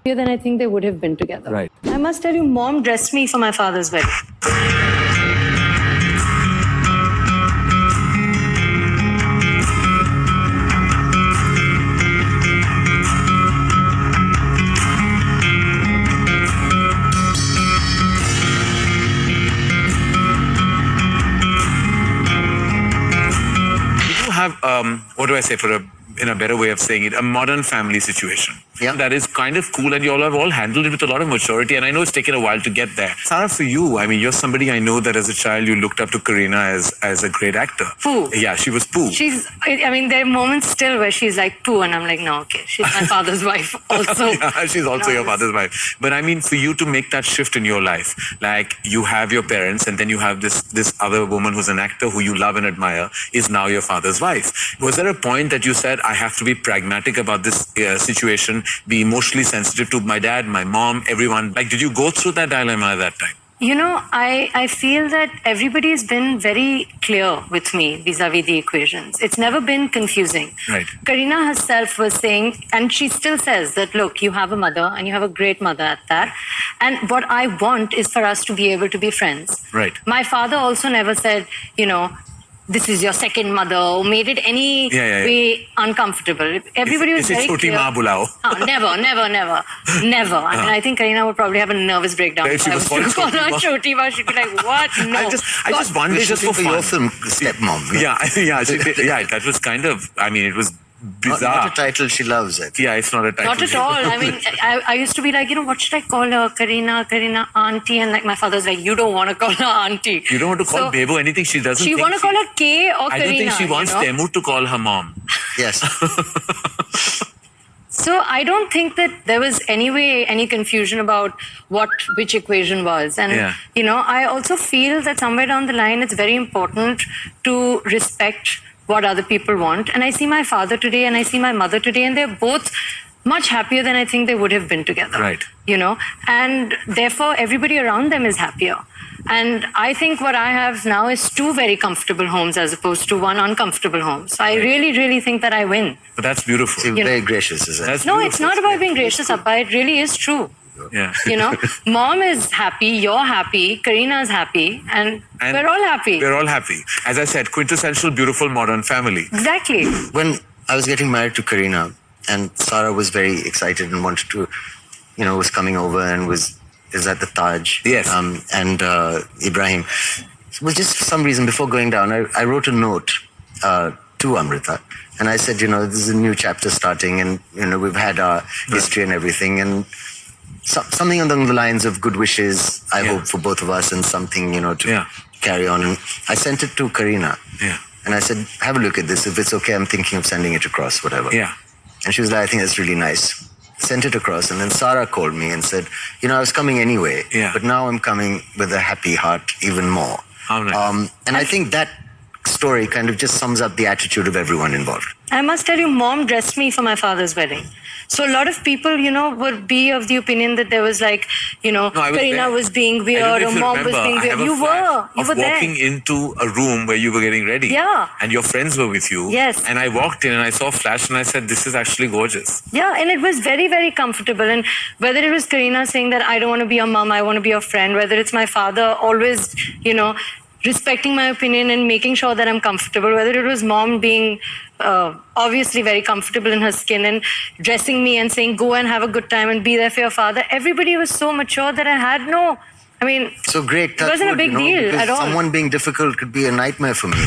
Then I think they would have been together. Right. I must tell you, Mom dressed me for my father's wedding. You have, what do I say, in a better way of saying it, a modern family situation. Yeah. That is kind of cool, and you all have all handled it with a lot of maturity, and I know it's taken a while to get there. Sarah, for you, I mean, you're somebody I know that as a child you looked up to Kareena as a great actor. Pooh. Yeah, she was Pooh. I mean, there are moments still where she's like, Pooh, and I'm like, no, okay, she's my father's wife also. Yeah, she's also your father's wife. But I mean, for you to make that shift in your life, like you have your parents and then you have this other woman who's an actor who you love and admire is now your father's wife. Was there a point that you said, I have to be pragmatic about this situation, be emotionally sensitive to my dad, my mom, everyone? Like, did you go through that dilemma at that time? You know, I feel that everybody's been very clear with me vis-a-vis the equations. It's never been confusing. Right. Kareena herself was saying, and she still says that, look, you have a mother and you have a great mother at that. And what I want is for us to be able to be friends. Right. My father also never said, you know, this is your second mother, or made it any way uncomfortable. Everybody was very choti clear. maa bulao. Never. I mean, I think Kareena would probably have a nervous breakdown. If she was called call her Choti Ma, she'd be like, what? No. I just wondered, just for fun. Your film, Stepmom. Yeah, she did. Yeah, that was kind of, I mean, it was bizarre. Not a title she loves, I think. Yeah, it's not a title. Not at all. I mean, I used to be like, you know, what should I call her? Kareena, auntie. And like my father's like, you don't want to call her auntie. You don't want to call Bebo anything she doesn't She think want to call her K or Kareena. I don't think she wants you know? Temu to call her mom. Yes. So I don't think that there was any confusion about which equation was. And, you know, I also feel that somewhere down the line, it's very important to respect what other people want. And I see my father today and I see my mother today, and they're both much happier than I think they would have been together. Right. You know, and therefore everybody around them is happier. And I think what I have now is 2 very comfortable homes as opposed to 1 uncomfortable home. So I really think that I win. But that's beautiful. She's very gracious, isn't it? That's No, beautiful. it's not about being gracious, Appa. It really is true. Yeah. You know, Mom is happy, you're happy, Kareena is happy, and we're all happy. We're all happy. As I said, quintessential, beautiful, modern family. Exactly. When I was getting married to Kareena, and Sarah was very excited and wanted to, you know, was coming over and is at the Taj. Yes. And Ibrahim. So just for some reason, before going down, I wrote a note to Amrita. And I said, you know, this is a new chapter starting, and, you know, we've had our history and everything. And something along the lines of good wishes, I hope, for both of us, and something, you know, to carry on. And I sent it to Kareena. Yeah. And I said, have a look at this. If it's okay, I'm thinking of sending it across, whatever. Yeah. And she was like, I think that's really nice. Sent it across. And then Sarah called me and said, you know, I was coming anyway. Yeah. But now I'm coming with a happy heart even more. How nice. And I think that story kind of just sums up the attitude of everyone involved. I must tell you, Mom dressed me for my father's wedding. So a lot of people, you know, would be of the opinion that there was like, you know, Kareena was being weird or Mom was being weird. You were there. Walking into a room where you were getting ready. Yeah. And your friends were with you. Yes. And I walked in and I saw a flash and I said, this is actually gorgeous. Yeah, and it was very comfortable. And whether it was Kareena saying that I don't want to be your mom, I want to be your friend, whether it's my father always, you know, respecting my opinion and making sure that I'm comfortable, whether it was Mom being obviously very comfortable in her skin and dressing me and saying, go and have a good time and be there for your father. Everybody was so mature that I had no, I mean, So great. It wasn't a big deal because at all. Someone being difficult could be a nightmare for me.